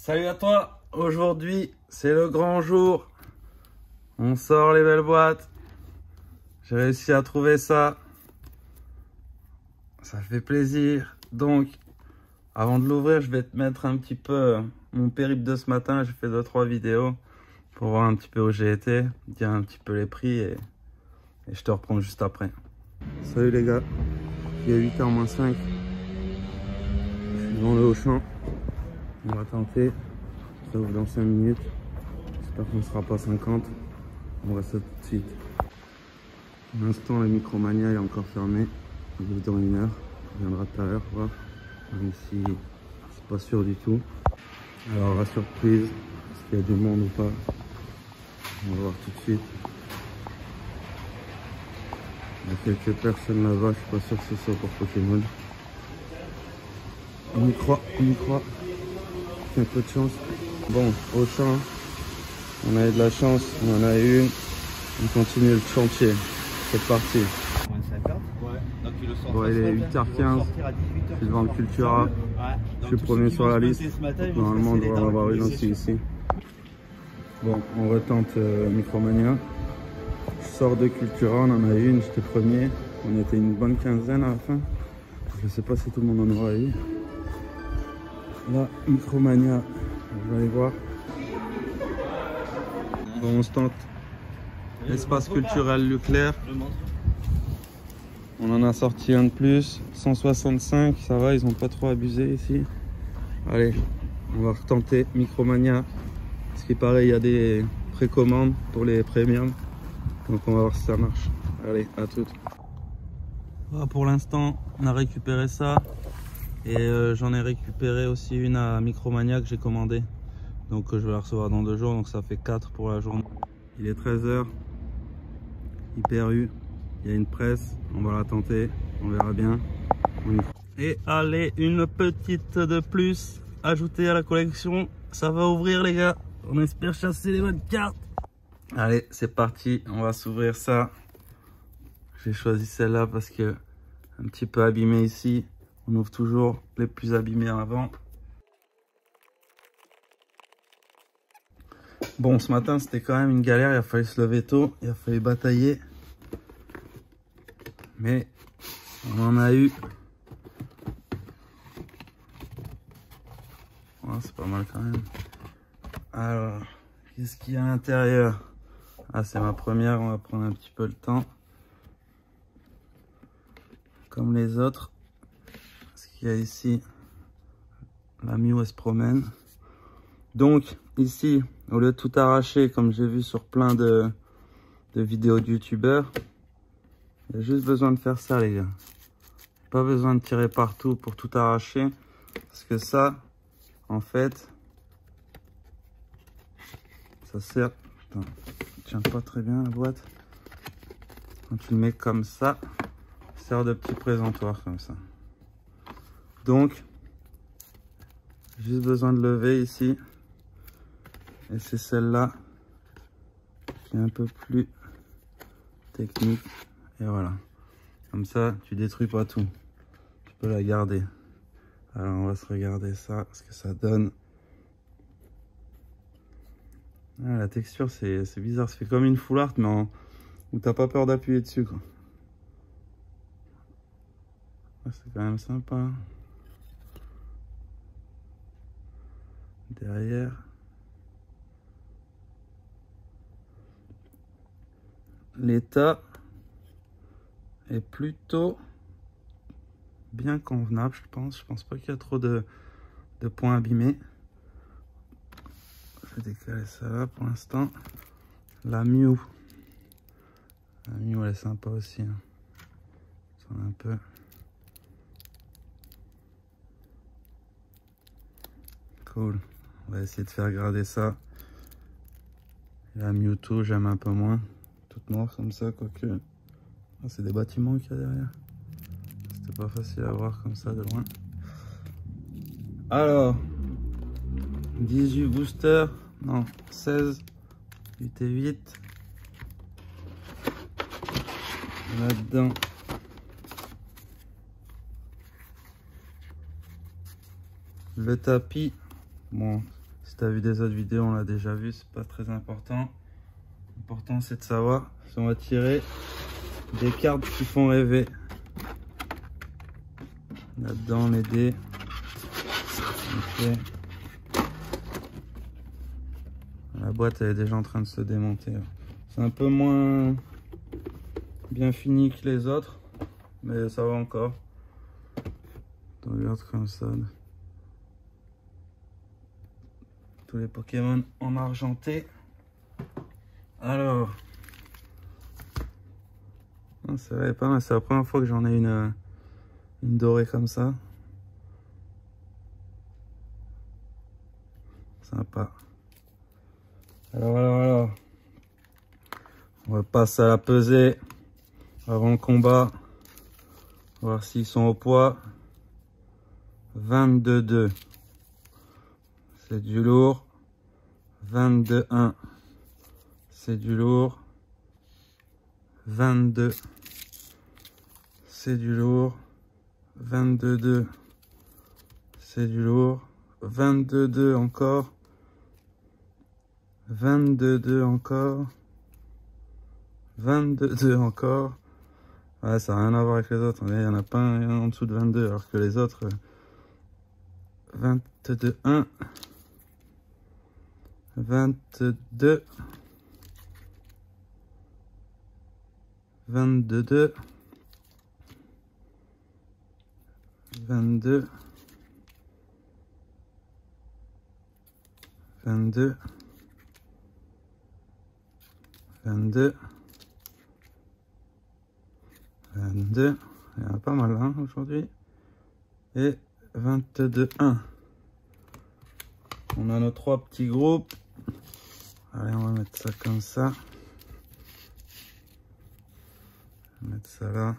Salut à toi, aujourd'hui c'est le grand jour, on sort les belles boîtes, j'ai réussi à trouver ça, ça fait plaisir. Donc avant de l'ouvrir je vais te mettre un petit peu mon périple de ce matin, j'ai fait 2-3 vidéos pour voir un petit peu où j'ai été, dire un petit peu les prix et je te reprends juste après. Salut les gars, il est 8h moins 5, je suis dans le Auchan, on va tenter. Ça ouvre dans 5 minutes. J'espère qu'on ne sera pas 50. On va ça tout de suite. Pour l'instant, le Micromania est encore fermé. Il ouvre dans 1 heure. On viendra tout à l'heure voir. Même si c'est pas sûr du tout. Alors, la surprise, est-ce qu'il y a du monde ou pas? On va voir tout de suite. Il y a quelques personnes là-bas. Je suis pas sûr que ce soit pour Pokémon. On y croit, on y croit. Un peu de chance. Bon, au champ, on a eu de la chance, on en a eu une. On continue le chantier. C'est parti. Bon, il est 8h15. Je suis devant le Cultura. Je suis premier sur la liste. Normalement, on devrait en avoir une aussi ici. Bon, on retente Micromania. Je sors de Cultura, on en a eu une, j'étais premier. On était une bonne quinzaine à la fin. Je sais pas si tout le monde en aura eu. Là, Micromania, on va aller voir. Bon, on se tente l'espace culturel Leclerc. On en a sorti un de plus, 165, ça va, ils ont pas trop abusé ici. Allez, on va retenter Micromania. Ce qui paraît, il y a des précommandes pour les premiums. Donc on va voir si ça marche. Allez, à toutes. Voilà, pour l'instant, on a récupéré ça. Et j'en ai récupéré aussi une à Micromania que j'ai commandée. Donc je vais la recevoir dans 2 jours, donc ça fait 4 pour la journée. Il est 13h, hyper U, il y a une presse, on va la tenter, on verra bien. Et allez, une petite de plus ajoutée à la collection, ça va ouvrir les gars, on espère chasser les bonnes cartes. Allez, c'est parti, on va s'ouvrir ça. J'ai choisi celle-là parce que un petit peu abîmée ici. On ouvre toujours les plus abîmés avant. Bon, ce matin, c'était quand même une galère. Il a fallu se lever tôt. Il a fallu batailler. Mais on en a eu. Oh, c'est pas mal quand même. Alors, qu'est-ce qu'il y a à l'intérieur? Ah, c'est ma première. On va prendre un petit peu le temps. Comme les autres. Il y a ici la Mew, elle se promène. Donc ici, au lieu de tout arracher comme j'ai vu sur plein de vidéos de youtubeurs, il y a juste besoin de faire ça les gars. Pas besoin de tirer partout pour tout arracher, parce que ça en fait ça sert, putain, ça tient pas très bien la boîte. Quand tu le mets comme ça, ça sert de petit présentoir comme ça. Donc, juste besoin de lever ici. Et c'est celle-là qui est un peu plus technique. Et voilà. Comme ça, tu détruis pas tout. Tu peux la garder. Alors, on va se regarder ça, ce que ça donne. Ah, la texture, c'est bizarre. Ça fait comme une full art, mais où t'as pas peur d'appuyer dessus, quoi. Ah, c'est quand même sympa. Derrière, l'état est plutôt bien convenable, je pense. Je pense pas qu'il y a trop de points abîmés. Je vais décaler ça là pour l'instant. La Mew, elle est sympa aussi. Hein. Ça un peu. Cool. On va essayer de faire grader ça. La Mewtwo, j'aime un peu moins. Toute noire comme ça, quoique. Ah, c'est des bâtiments qu'il y a derrière. C'était pas facile à voir comme ça de loin. Alors, 18 boosters. Non, 16. 8 et 8. Là-dedans. Le tapis. Bon, Si tu as vu des autres vidéos, on l'a déjà vu, c'est pas très important. L'important c'est de savoir si on va tirer des cartes qui font rêver. Là-dedans les dés. Okay. La boîte elle est déjà en train de se démonter. C'est un peu moins bien fini que les autres, mais ça va encore. On regarde comme ça. Tous les Pokémon en argenté. Alors, c'est vrai, pas mal. C'est la première fois que j'en ai une dorée comme ça. Sympa. Alors. On passe à la pesée avant le combat. Voir s'ils sont au poids. 22,2. C'est du lourd. 22,1. C'est du lourd. 22. C'est du lourd. 22,2. C'est du lourd. 22,2 encore. 22,2 encore. 22,2 encore. Ouais, ça n'a rien à voir avec les autres. Il n'y en a pas un en dessous de 22, alors que les autres... 22,1. 22. 22,2. 22. 22. 22. 22. Il y en a pas mal hein, aujourd'hui. Et 22,1. On a nos 3 petits groupes. Allez, on va mettre ça comme ça. On va mettre ça là.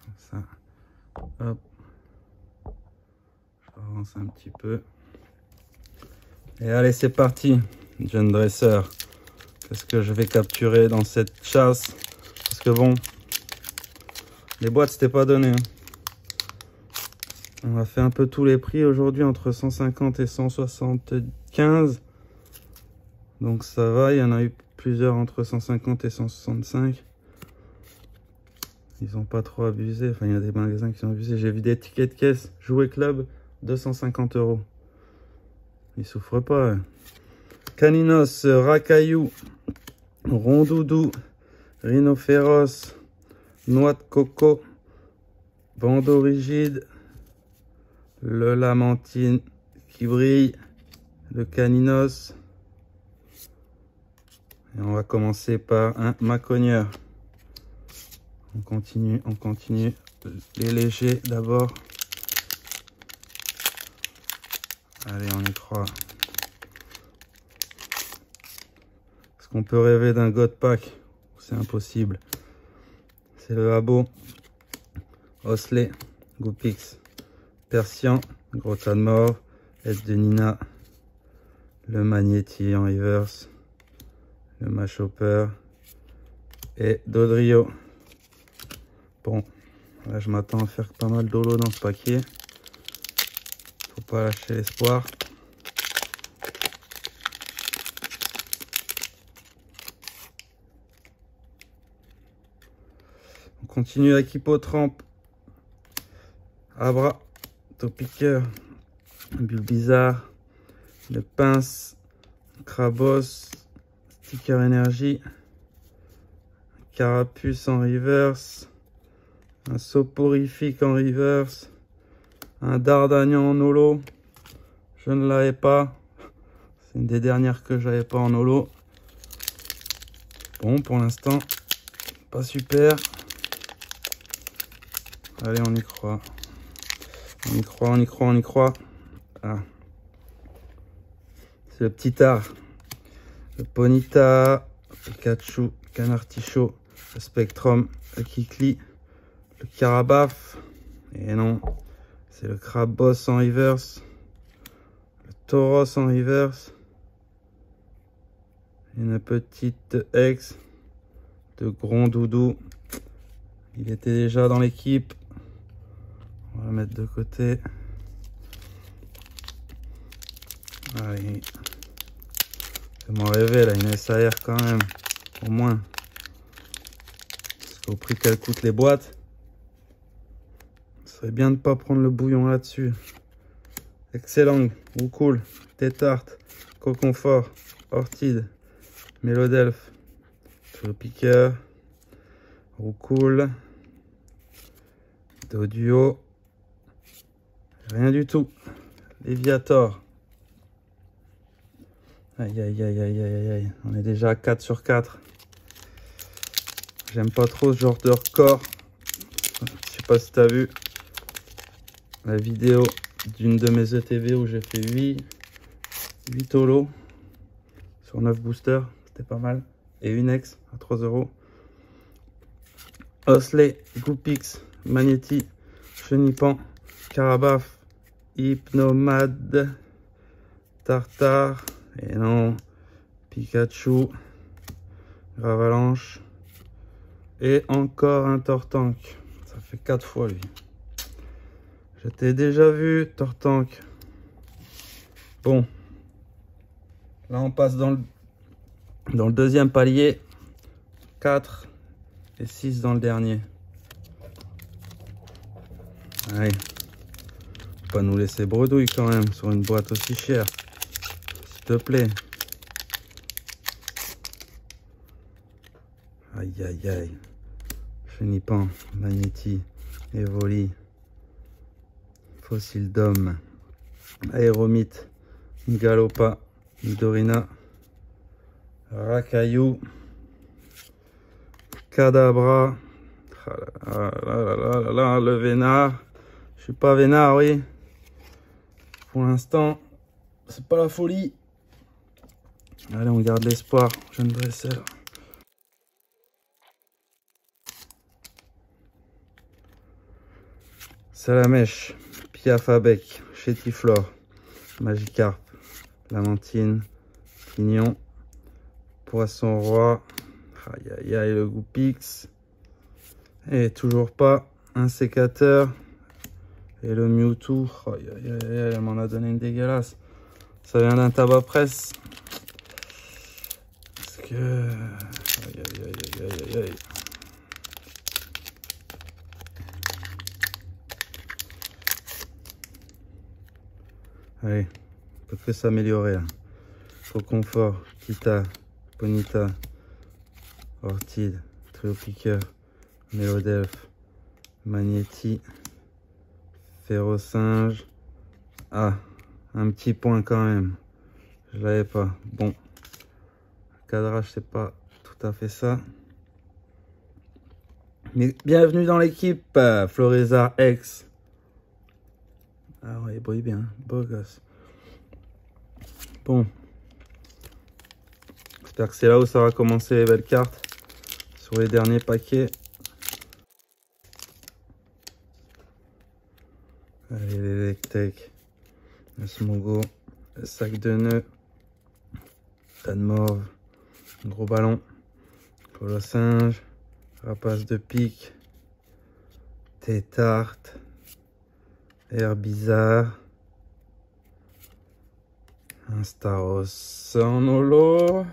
Comme ça. Hop. Je avance un petit peu. Et allez, c'est parti, jeune dresseur. Qu'est-ce que je vais capturer dans cette chasse? Parce que bon, les boîtes, c'était pas donné. Hein. On a fait un peu tous les prix aujourd'hui, entre 150 et 175. Donc ça va, il y en a eu plusieurs entre 150 et 165. Ils ont pas trop abusé. Enfin, il y a des magasins qui ont abusé. J'ai vu des tickets de caisse. Jouet Club, 250 €. Ils souffrent pas. Hein. Caninos, Racaillou, Rondoudou, Rhinophéros, Noix de coco, Bandeau rigide, le Lamantine qui brille, le Caninos. Et on va commencer par un Macogneur. On continue. Les légers d'abord. Allez, on y croit. Est-ce qu'on peut rêver d'un God Pack? C'est impossible. C'est le Abo, Osley, Goopix, Persian, Gros tas de mort, S de Nina, le Magnéti en reverse, le Machopper et Dodrio. Bon, là je m'attends à faire pas mal d'holo dans ce paquet. Faut pas lâcher l'espoir. On continue avec Hippotrampe, Abra, Topiqueur, Bulbizarre, le Pince, Crabos, Sticker Énergie, Carapuce en reverse, un Soporifique en reverse, un Dardagnan en holo. Je ne l'avais pas. C'est une des dernières que j'avais pas en holo. Bon, pour l'instant, pas super. Allez, on y croit. On y croit. Ah. C'est le petit art. Le Ponyta, le Pikachu, Canartichaud, le Spectrum, le Kikli, le Carabaf. Et non, c'est le Crabos en reverse. Le Tauros en reverse. Une petite ex de Grondoudou. Il était déjà dans l'équipe. On va le mettre de côté. Allez. Fais-moi rêver là, une SAR quand même. Au moins. Parce qu'au prix qu'elle coûte les boîtes, ce serait bien de ne pas prendre le bouillon là-dessus. Excellent, ou cool, Tétarte, Coconfort, Ortide, Mélodelphe, Trio Piqueur, Roucoule, Doduo, rien du tout, Léviator. Aïe aïe aïe aïe aïe aïe, on est déjà à 4 sur 4. J'aime pas trop ce genre de record. Je sais pas si tu as vu la vidéo d'une de mes ETV où j'ai fait 8 holos sur 9 boosters, c'était pas mal. Et une ex à 3 €. Osley, Goupix, Magnéti, Chenipan, Carabaf, Hypnomade, Tartare, et non, Pikachu, Gravalanche, et encore un Tortank. Ça fait 4 fois lui. Je t'ai déjà vu, Tortank. Bon. Là, on passe dans le deuxième palier. 4 et 6 dans le dernier. Allez. Pas nous laisser bredouille quand même sur une boîte aussi chère. S'il te plaît. Aïe, aïe, aïe. Chenipan, Magnéti, Evoli, Fossile d'Homme, Aéromite, Galopa, Midorina, Racaillou, Kadabra, le Vénard. Je suis pas Vénard, oui. Pour l'instant, c'est pas la folie. Allez, on garde l'espoir. Jeune dresseur. Salamèche, Piafabec, Chétiflore, Magikarp, Lamantine, Pignon, Poisson Roi, aïe aïe aïe, le Goupix, et toujours pas un sécateur, et le Mewtwo, aïe aïe aïe, elle m'en a donné une dégueulasse, ça vient d'un tabac presse, parce que, aïe aïe aïe aïe aïe aïe. Allez, on peut que s'améliorer là. Coconfort, Kita, Bonita, Ortide, Trio Piqueur, Mélodelphe, Magnéti, Ferrosinge. Ah, un petit point quand même. Je l'avais pas. Bon, le cadrage c'est pas tout à fait ça. Mais bienvenue dans l'équipe, Florizard X. Ah ouais, il brille bien, beau gosse. Bon. J'espère que c'est là où ça va commencer les belles cartes. Sur les derniers paquets. Allez, l'Electek, le Smogo, le sac de nœuds, Tanmorve, gros ballon, Colossinge, rapace de pique, Tétarte, Air bizarre, un Staros en holo,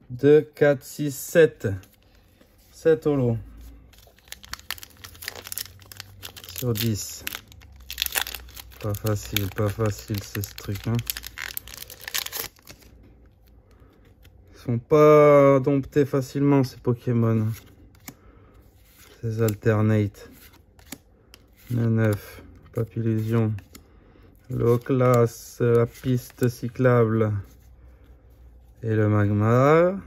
2, 4, 6, 7, 7 holo sur 10. Pas facile c'est ce truc, hein. Ils sont pas domptés facilement ces Pokémon, ces Alternate. Le 9, Papillusion, l'eau classe, la piste cyclable et le Magmar.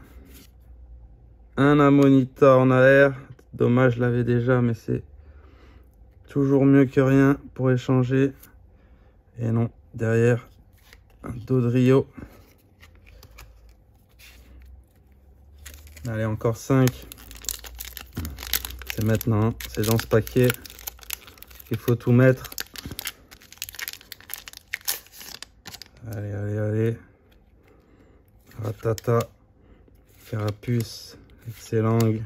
Un Amonita en air, dommage, je l'avais déjà, mais c'est toujours mieux que rien pour échanger. Et non, derrière, un Dodrio. Allez, encore 5. C'est maintenant, c'est dans ce paquet. Il faut tout mettre. Allez, allez, allez. Ratata, Carapuce, Excellang,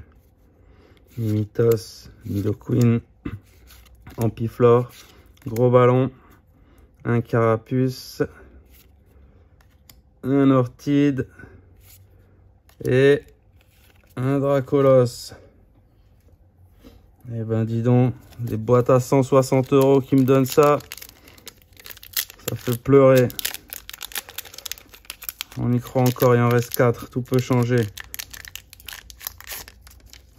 Mimitos, Nidoqueen, Ampiflore, gros ballon, un Carapuce, un Ortide et un Dracolos. Eh ben dis donc, des boîtes à 160 € qui me donnent ça, ça fait pleurer. On y croit encore, il en reste 4, tout peut changer.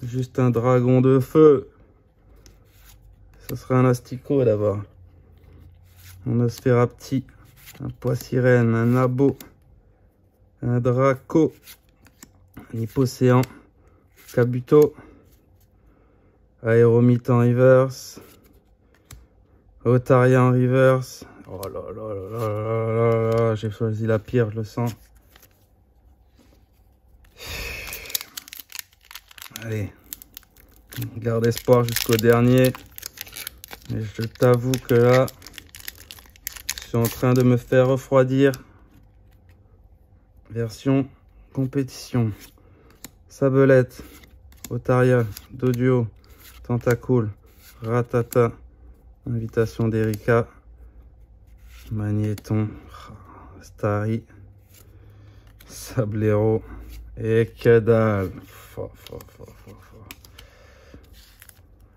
Juste un dragon de feu. Ce serait un asticot d'abord. Un Osferapti, un Poissirène, un Abo, un Draco, un Hippocéan, Kabuto, Aéromite en reverse, Otaria en reverse. Oh là là là là là là, j'ai choisi la pire, je le sens. Allez, garde espoir jusqu'au dernier. Mais je t'avoue que là, je suis en train de me faire refroidir. Version compétition. Sabelette, Otaria, Doduo, Tentacool, Ratata, Invitation d'Erika, Magnéton, Starry, Sablero et que dalle. Fort.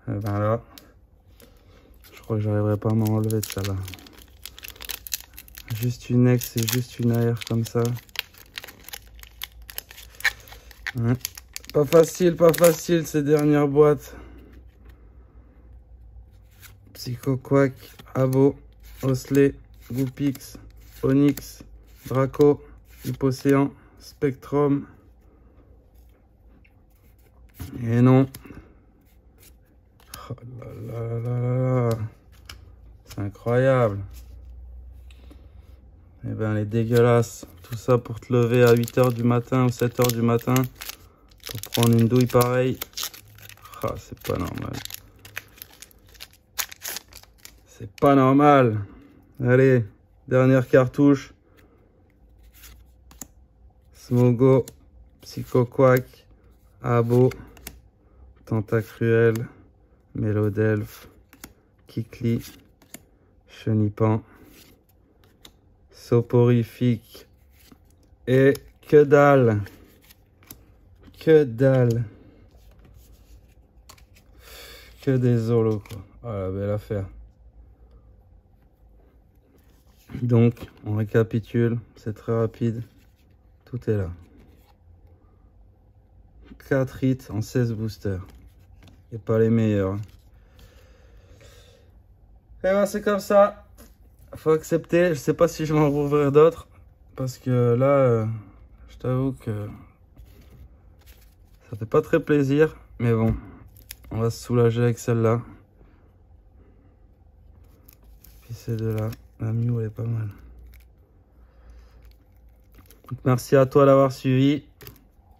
Et ben là, je crois que j'arriverai pas à m'en enlever de ça là. Juste une ex et juste une AR comme ça. Ouais. Pas facile ces dernières boîtes. Psychoquack, Abo, Osley, Goopix, Onyx, Draco, Hippocéan, Spectrum. Et non. Oh là là là là. C'est incroyable. Eh ben, elle est dégueulasse. Tout ça pour te lever à 8 h du matin ou 7 h du matin. Pour prendre une douille pareille. Ah, c'est pas normal. C'est pas normal. Allez, dernière cartouche. Smogo, Psychoquack, Abo, Tentacruel, Mélodelphe, Kikli, Chenipan, Soporifique et que dalle. Que dalle. Que des holos quoi. Oh la belle affaire. Donc, on récapitule, c'est très rapide. Tout est là. 4 hits en 16 boosters. Et pas les meilleurs. Et ben c'est comme ça. Faut accepter. Je sais pas si je vais en rouvrir d'autres. Parce que là, je t'avoue que ça fait pas très plaisir. Mais bon, on va se soulager avec celle-là. Puis ces deux-là. La Mew, elle est pas mal. Donc, merci à toi d'avoir suivi.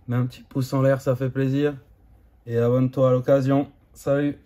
Mets un petit pouce en l'air, ça fait plaisir. Et abonne-toi à l'occasion. Salut!